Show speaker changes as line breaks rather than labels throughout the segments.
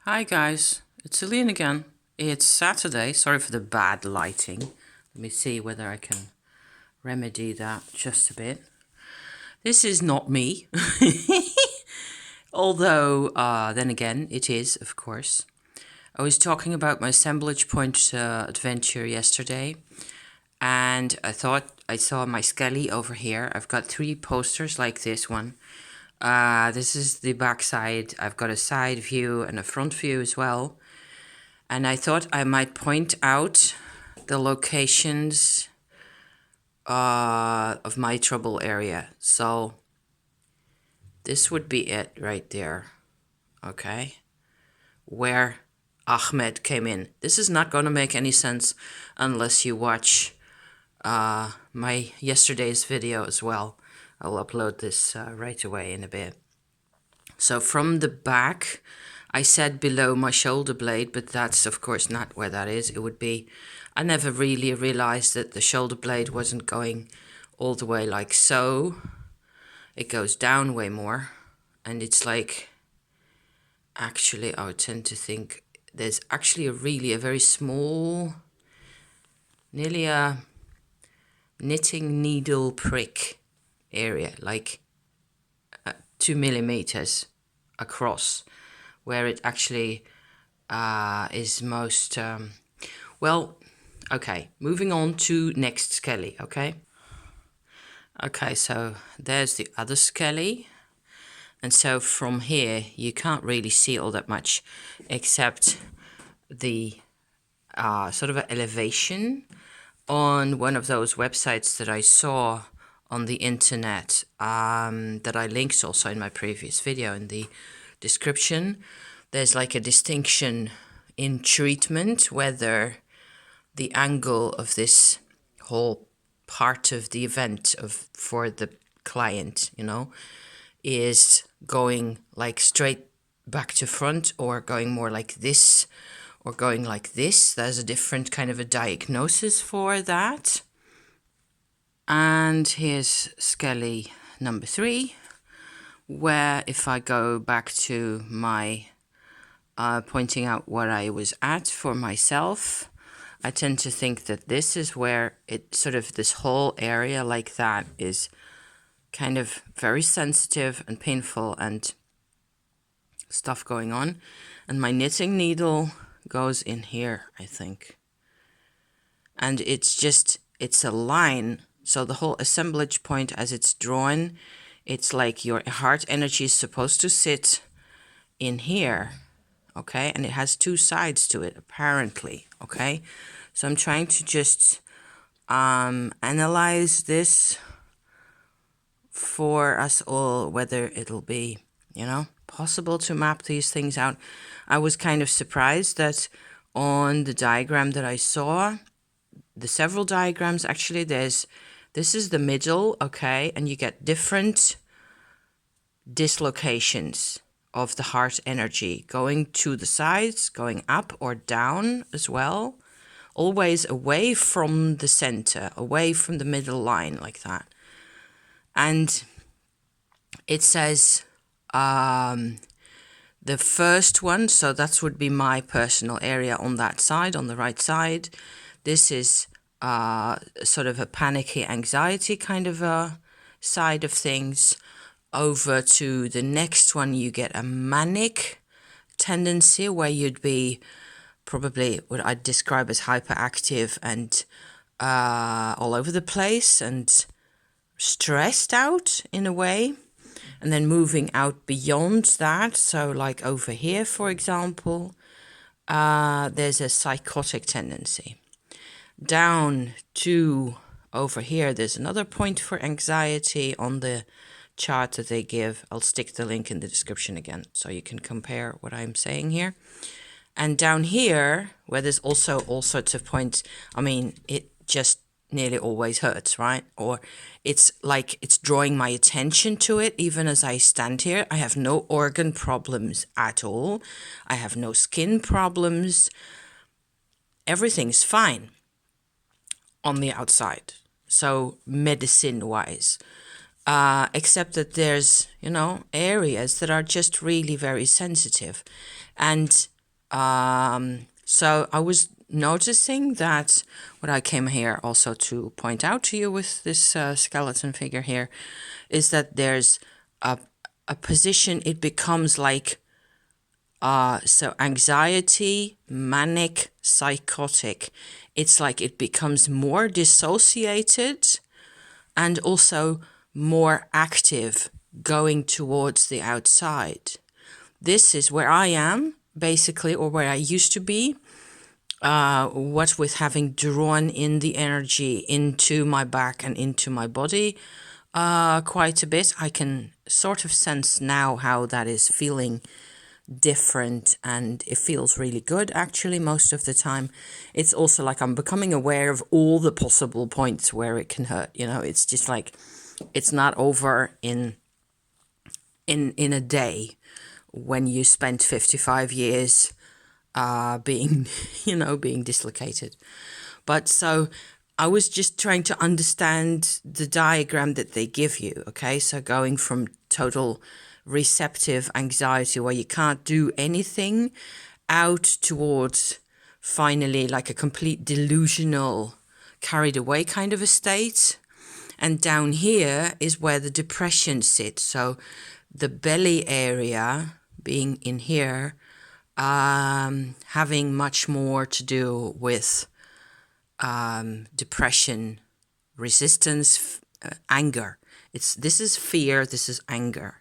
Hi guys, it's Celine again. It's Saturday. Sorry for the bad lighting. Let me see whether I can remedy that just a bit. This is not me. Although, then again, it is, of course. I was talking about my Assemblage Point adventure yesterday, and I thought I saw my Skellie over here. I've got 3 posters like this one. This is the back side. I've got a side view and a front view as well. And I thought I might point out the locations of my trouble area. So this would be it right there. Okay. Where Ahmed came in. This is not going to make any sense unless you watch my yesterday's video as well. I'll upload this right away in a bit. So from the back, I said below my shoulder blade, but that's of course not where that is. It would be, I never really realized that the shoulder blade wasn't going all the way like so. It goes down way more. And it's like, actually, I would tend to think there's actually a very small, nearly a knitting needle prick area, like 2 millimeters across, where it actually is most, well, okay, moving on to next Skellie, okay? Okay, so there's the other Skellie. And so from here, you can't really see all that much, except the sort of an elevation on one of those websites that I saw on the internet, that I linked also in my previous video in the description. There's like a distinction in treatment, whether the angle of this whole part of the event for the client, is going like straight back to front, or going more like this, or going like this. There's a different kind of a diagnosis for that. And here's Skellie number 3, where if I go back to my pointing out what I was at for myself, I tend to think that this is where it sort of, this whole area like that is kind of very sensitive and painful and stuff going on. And my knitting needle goes in here, I think. And it's a line. So the whole assemblage point as it's drawn, it's like your heart energy is supposed to sit in here, okay? And it has 2 sides to it, apparently, okay? So I'm trying to just analyze this for us all, whether it'll be, possible to map these things out. I was kind of surprised that on the diagram that I saw, the several diagrams, actually, this is the middle, okay? And you get different dislocations of the heart energy going to the sides, going up or down as well, always away from the center, away from the middle line, like that. And it says the first one, so that would be my personal area on that side, on the right side. This is sort of a panicky anxiety kind of a side of things. Over to the next one, you get a manic tendency, where you'd be probably what I'd describe as hyperactive and all over the place and stressed out in a way. And then moving out beyond that, so like over here, for example, there's a psychotic tendency. Down to over here, there's another point for anxiety on the chart that they give. I'll stick the link in the description again, so you can compare what I'm saying here. And down here, where there's also all sorts of points, I mean, it just nearly always hurts, right? Or it's like it's drawing my attention to it even as I stand here. I have no organ problems at all. I have no skin problems. Everything's fine on the outside. So medicine-wise. except that there's, areas that are just really very sensitive. And so I was noticing that what I came here also to point out to you with this skeleton figure here is that there's a position, it becomes like, so anxiety, manic, psychotic. It's like it becomes more dissociated and also more active, going towards the outside. This is where I am, basically, or where I used to be, what with having drawn in the energy into my back and into my body quite a bit. I can sort of sense now how that is feeling different, and it feels really good actually most of the time. It's also like I'm becoming aware of all the possible points where it can hurt. It's just like it's not over in a day when you spent 55 years being being dislocated. But so I was just trying to understand the diagram that they give you. Okay, so going from total receptive anxiety where you can't do anything out towards finally like a complete delusional, carried away kind of a state. And down here is where the depression sits. So the belly area being in here, having much more to do with depression, resistance, anger. This is fear, this is anger.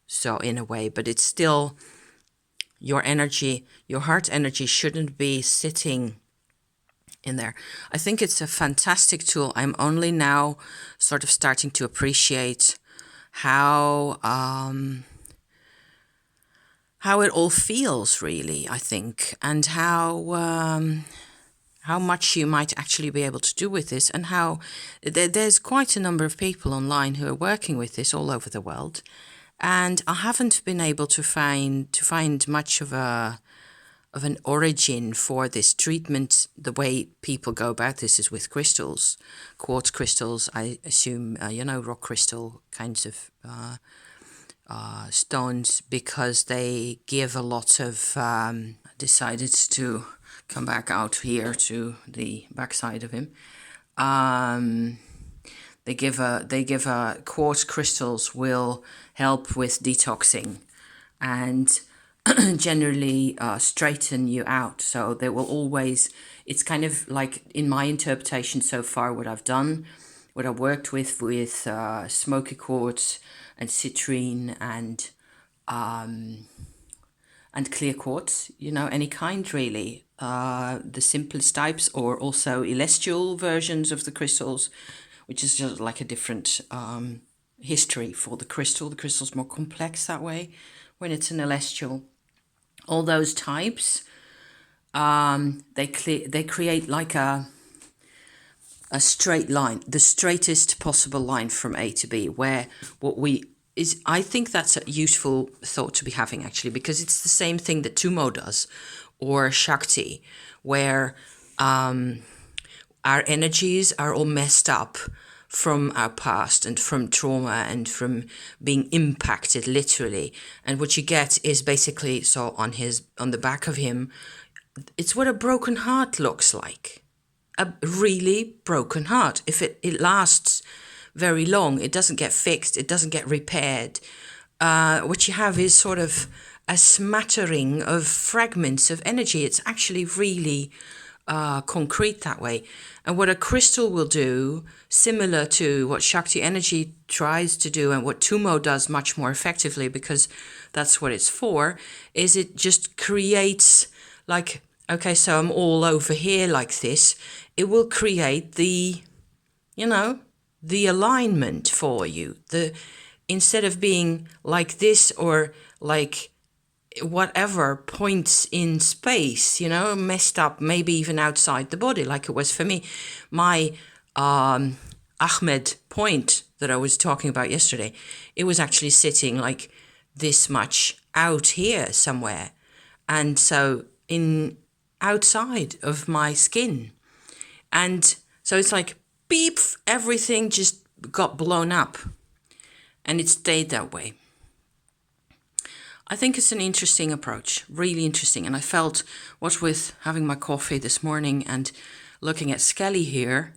So in a way, but it's still your energy, your heart energy shouldn't be sitting in there. I think it's a fantastic tool. I'm only now sort of starting to appreciate how it all feels really, I think, and how much you might actually be able to do with this, and how there's quite a number of people online who are working with this all over the world. And I haven't been able to find much of an origin for this treatment. The way people go about this is with crystals, quartz crystals, I assume, rock crystal kinds of stones, because they give a lot of, decided to come back out here to the backside of him. They give quartz crystals will help with detoxing and generally straighten you out. So they will always, it's kind of like, in my interpretation so far, what I've worked with smoky quartz and citrine and clear quartz, any kind really. The simplest types, or also celestial versions of the crystals, which is just like a different history for the crystal. The crystal's more complex that way when it's an celestial. All those types, they create like a straight line, the straightest possible line from A to B, where I think that's a useful thought to be having actually, because it's the same thing that Tumo does, or Shakti, where our energies are all messed up from our past and from trauma and from being impacted literally. And what you get is basically, so on the back of him, it's what a broken heart looks like. A really broken heart. If it lasts very long, it doesn't get fixed, it doesn't get repaired. What you have is sort of a smattering of fragments of energy. It's actually really concrete that way. And what a crystal will do, similar to what Shakti energy tries to do and what Tumo does much more effectively, because that's what it's for, is it just creates like, okay, so I'm all over here like this. It will create the alignment for you. Instead of being like this or like whatever points in space, messed up, maybe even outside the body, like it was for me. My Ahmed point that I was talking about yesterday, it was actually sitting like this much out here somewhere. And so outside of my skin. And so it's like, beep, everything just got blown up. and it stayed that way. I think it's an interesting approach, really interesting. And I felt, what with having my coffee this morning and looking at Skellie here,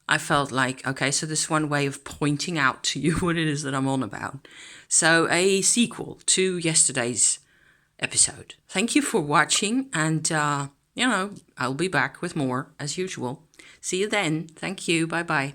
I felt like, okay, so this is one way of pointing out to you what it is that I'm on about. So a sequel to yesterday's episode. Thank you for watching, and, I'll be back with more as usual. See you then. Thank you. Bye-bye.